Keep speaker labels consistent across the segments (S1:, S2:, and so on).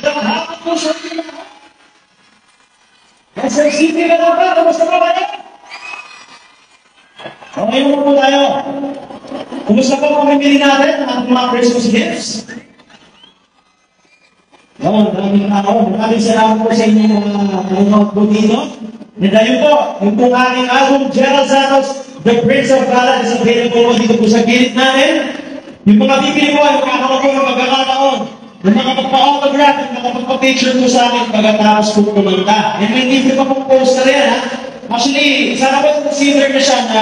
S1: Hapon po sa ating lahat. Nasa City na lang ba? Kamusta pa kayo? Okay naman po tayo. Kumusta po ang pamimili natin ng ating mga Christmas gifts? Maraming tao. Maraming salamat po sa inyong mga nanonood po dito. And ayun po, yung pong aking album, Gerald Santos, The Prince of Ballad, is available po dito po sa gilid natin. Yung mga bibili po, yung kakao po ng pagkakataon, yung mga magpa-autograph, yung mga magpa-picture po sa akin pagkatapos po kumanta. And may libre pa pong poster yan, ha? Actually, sana po consider na siya na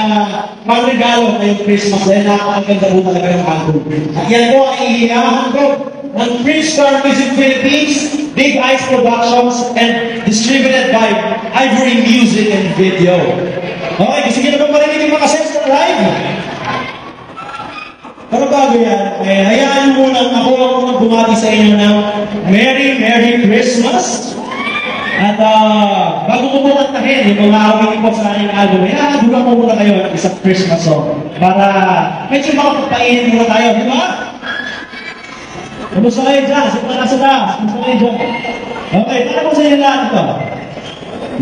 S1: pang-regalo ngayong Christmas dahil nakakaganda po talaga ng album. At yan po ay iiyahan ko ng Prince Star Music Philippines, Big Eyes Productions, and distributed by Ivory Music and Video. Okay, gusto niyo na ba marinig yung mga sets ng live? Pero bago yan, hayaan mo lang ako ang bumati sa inyo ng Merry Christmas. At bago ko po kantahin, yung mga awit po sa aking album, hahadugan ko muna kayo ng isang Christmas song para medyo makapagpainin muna tayo, di ba? Kamusta kayo dyan? Sino ka nasa taas? Kamusta kayo dyan? Okay, para po sa inyo lahat ito.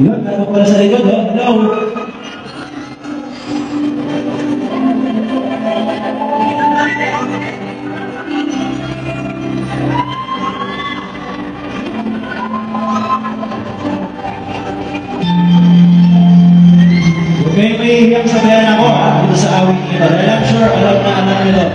S1: Yun, ano pala sa likod, oh? Hello? May hiyang sabayan ako, ha? Dito sa awit nito. Dahil I'm sure, alam na anak nito.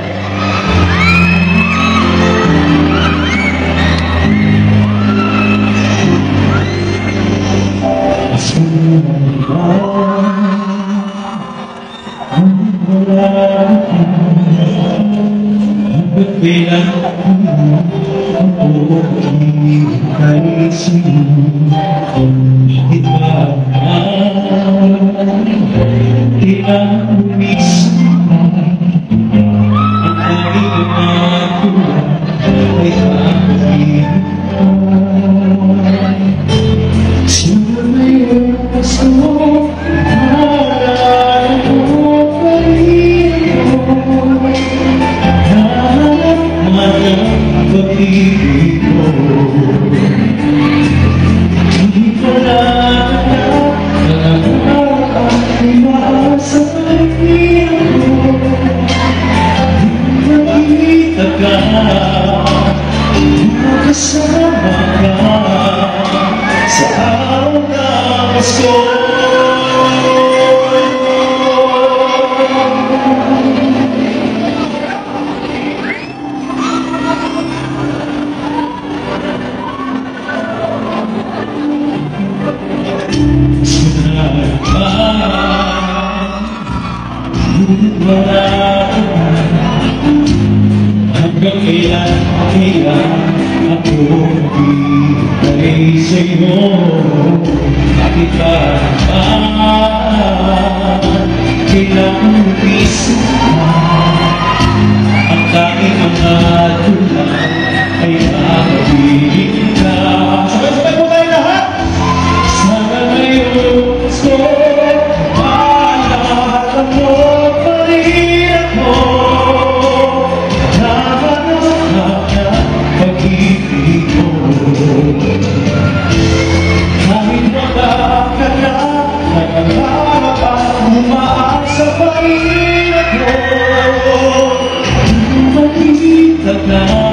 S1: Bilang ako kay sa'yo, iba ilang mismo ang aking natuwa ay pag-ibig. Sino na yung gusto mo, maaaral mo pa rin mo, hanap man ang pag-ibig mo. Hindi ko lang sa pag-ibig mo, di makita ka, di makasama ka sa araw na Pasko. Hanggang kailan ako magbibigay sa'yo? Bakit ba kailang piso ang tanging mga tulang ay makabigin ka? Sabay-sabay po tayo lahat! Sana ngayon gusto malaman mo pa rin ako. Kahit baka ka na, nagkakama pa, umaasa pa rin ako. Di makita ka.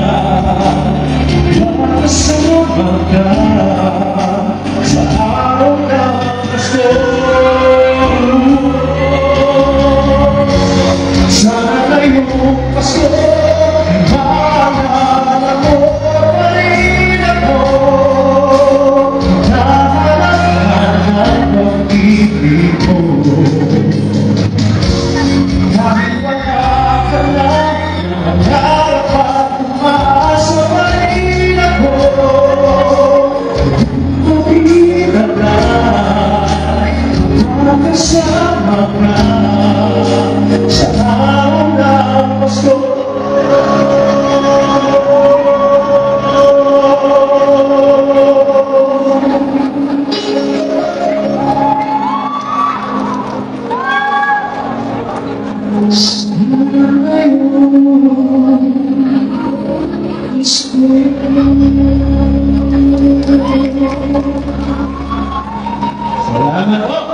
S1: Salamat po.